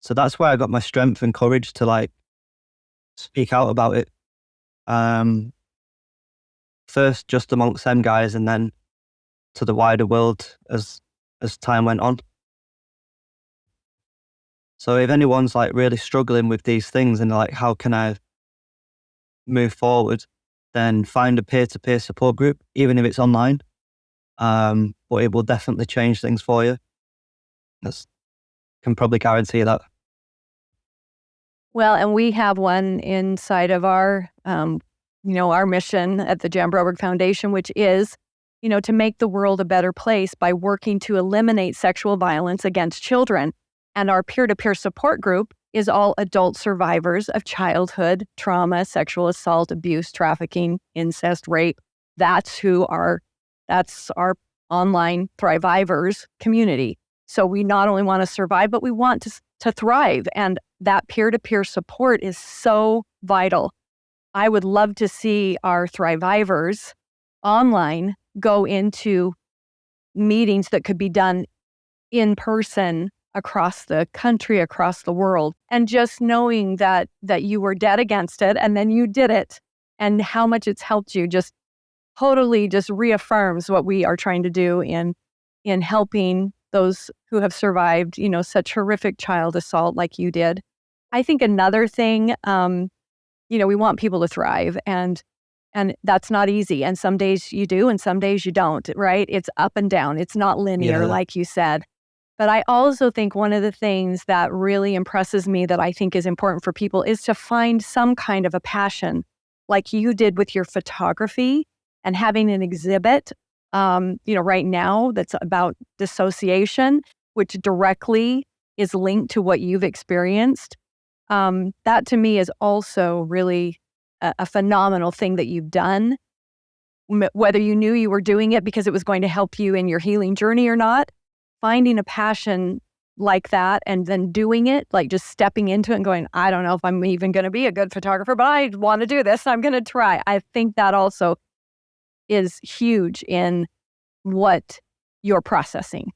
So that's where I got my strength and courage to speak out about it. First just amongst them guys, and then to the wider world as time went on. So if anyone's really struggling with these things and how can I move forward, then find a peer-to-peer support group, even if it's online. But it will definitely change things for you. Can probably guarantee that. Well, and we have one inside of our, our mission at the Jan Broberg Foundation, which is, to make the world a better place by working to eliminate sexual violence against children. And our peer-to-peer support group is all adult survivors of childhood trauma, sexual assault, abuse, trafficking, incest, rape. That's our online Thrivivors community. So we not only want to survive, but we want to thrive. And that peer-to-peer support is so vital. I would love to see our Thrivivors online go into meetings that could be done in person across the country, across the world. And just knowing that you were dead against it and then you did it and how much it's helped you just totally just reaffirms what we are trying to do in helping those who have survived, such horrific child assault like you did. I think another thing, we want people to thrive and that's not easy. And some days you do and some days you don't, right? It's up and down. It's not linear, like you said. But I also think one of the things that really impresses me that I think is important for people is to find some kind of a passion, like you did with your photography and having an exhibit, right now that's about dissociation, which directly is linked to what you've experienced. That to me is also really a phenomenal thing that you've done, whether you knew you were doing it because it was going to help you in your healing journey or not. Finding a passion like that and then doing it, like just stepping into it and going, I don't know if I'm even going to be a good photographer, but I want to do this. I'm going to try. I think that also is huge in what you're processing.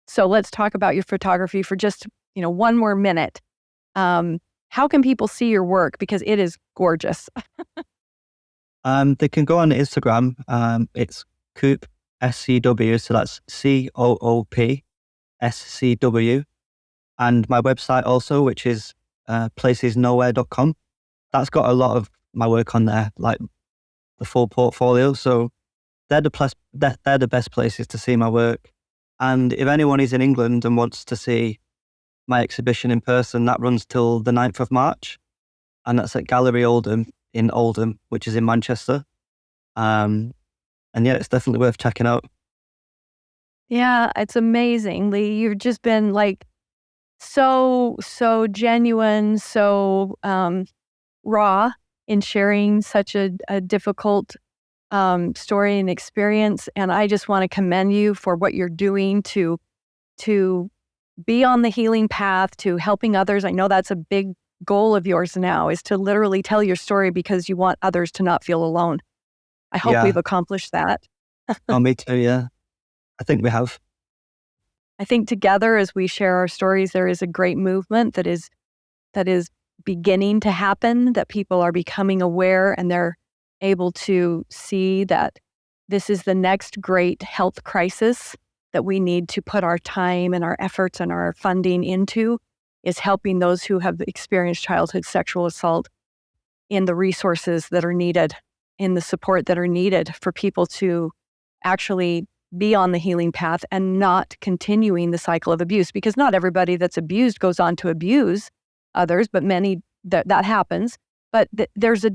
So let's talk about your photography for just, one more minute. How can people see your work? Because it is gorgeous. They can go on Instagram. It's Coop SCW, so that's COOP SCW, and my website also, which is placesnowhere.com. That's got a lot of my work on there, like the full portfolio. So they're the best places to see my work. And if anyone is in England and wants to see my exhibition in person, that runs till the 9th of March, and that's at Gallery Oldham in Oldham, which is in Manchester. And yeah, it's definitely worth checking out. Yeah, it's amazing, Lee. You've just been like so genuine, so raw in sharing such a difficult story and experience. And I just want to commend you for what you're doing to be on the healing path, to helping others. I know that's a big goal of yours now, is to literally tell your story because you want others to not feel alone. I hope we've accomplished that. Oh, me too, yeah. I think we have. I think together as we share our stories, there is a great movement that is beginning to happen, that people are becoming aware and they're able to see that this is the next great health crisis that we need to put our time and our efforts and our funding into, is helping those who have experienced childhood sexual assault in the resources that are needed, in the support that are needed for people to actually be on the healing path and not continuing the cycle of abuse. Because not everybody that's abused goes on to abuse others, but many that happens. But there's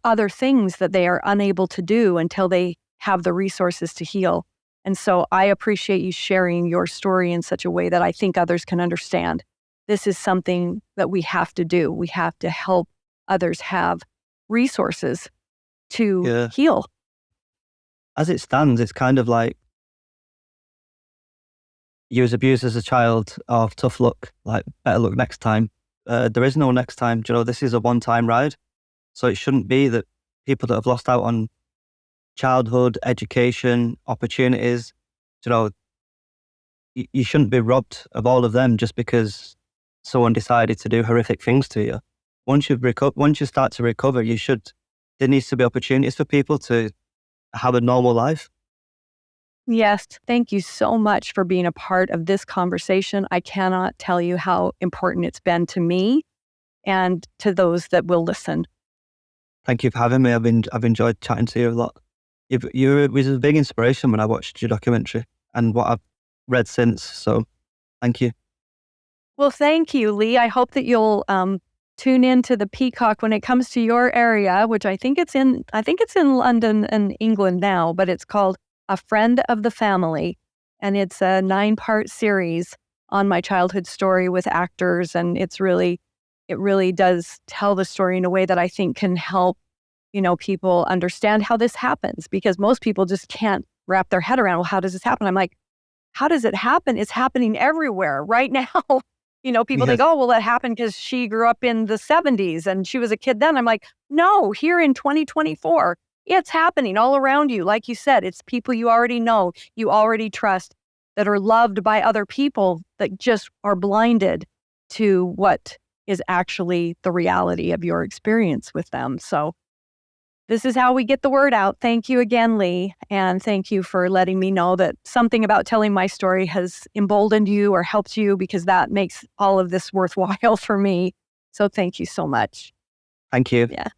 other things that they are unable to do until they have the resources to heal. And so I appreciate you sharing your story in such a way that I think others can understand. This is something that we have to do. We have to help others have resources to heal. As it stands, it's kind of like you was abused as a child, oh, tough luck, like better luck next time. There is no next time. This is a one-time ride. So it shouldn't be that people that have lost out on childhood, education, opportunities, you shouldn't be robbed of all of them just because someone decided to do horrific things to you. Once you start to recover, there needs to be opportunities for people to have a normal life. Yes, thank you so much for being a part of this conversation. I cannot tell you how important it's been to me and to those that will listen. Thank you for having me. I've enjoyed chatting to you a lot. You was a big inspiration when I watched your documentary and what I've read since. So thank you. Well, thank you, Lee. I hope that you'll tune in to the Peacock when it comes to your area, which I think it's in London and England now, but it's called A Friend of the Family. And it's a 9-part series on my childhood story with actors. And it really does tell the story in a way that I think can help, people understand how this happens, because most people just can't wrap their head around, well, how does this happen? I'm like, how does it happen? It's happening everywhere right now. People think, Yes. oh, well, that happened because she grew up in the 70s and she was a kid then. I'm like, no, here in 2024, it's happening all around you. Like you said, it's people you already know, you already trust, that are loved by other people that just are blinded to what is actually the reality of your experience with them. So this is how we get the word out. Thank you again, Lee. And thank you for letting me know that something about telling my story has emboldened you or helped you, because that makes all of this worthwhile for me. So thank you so much. Thank you. Yeah.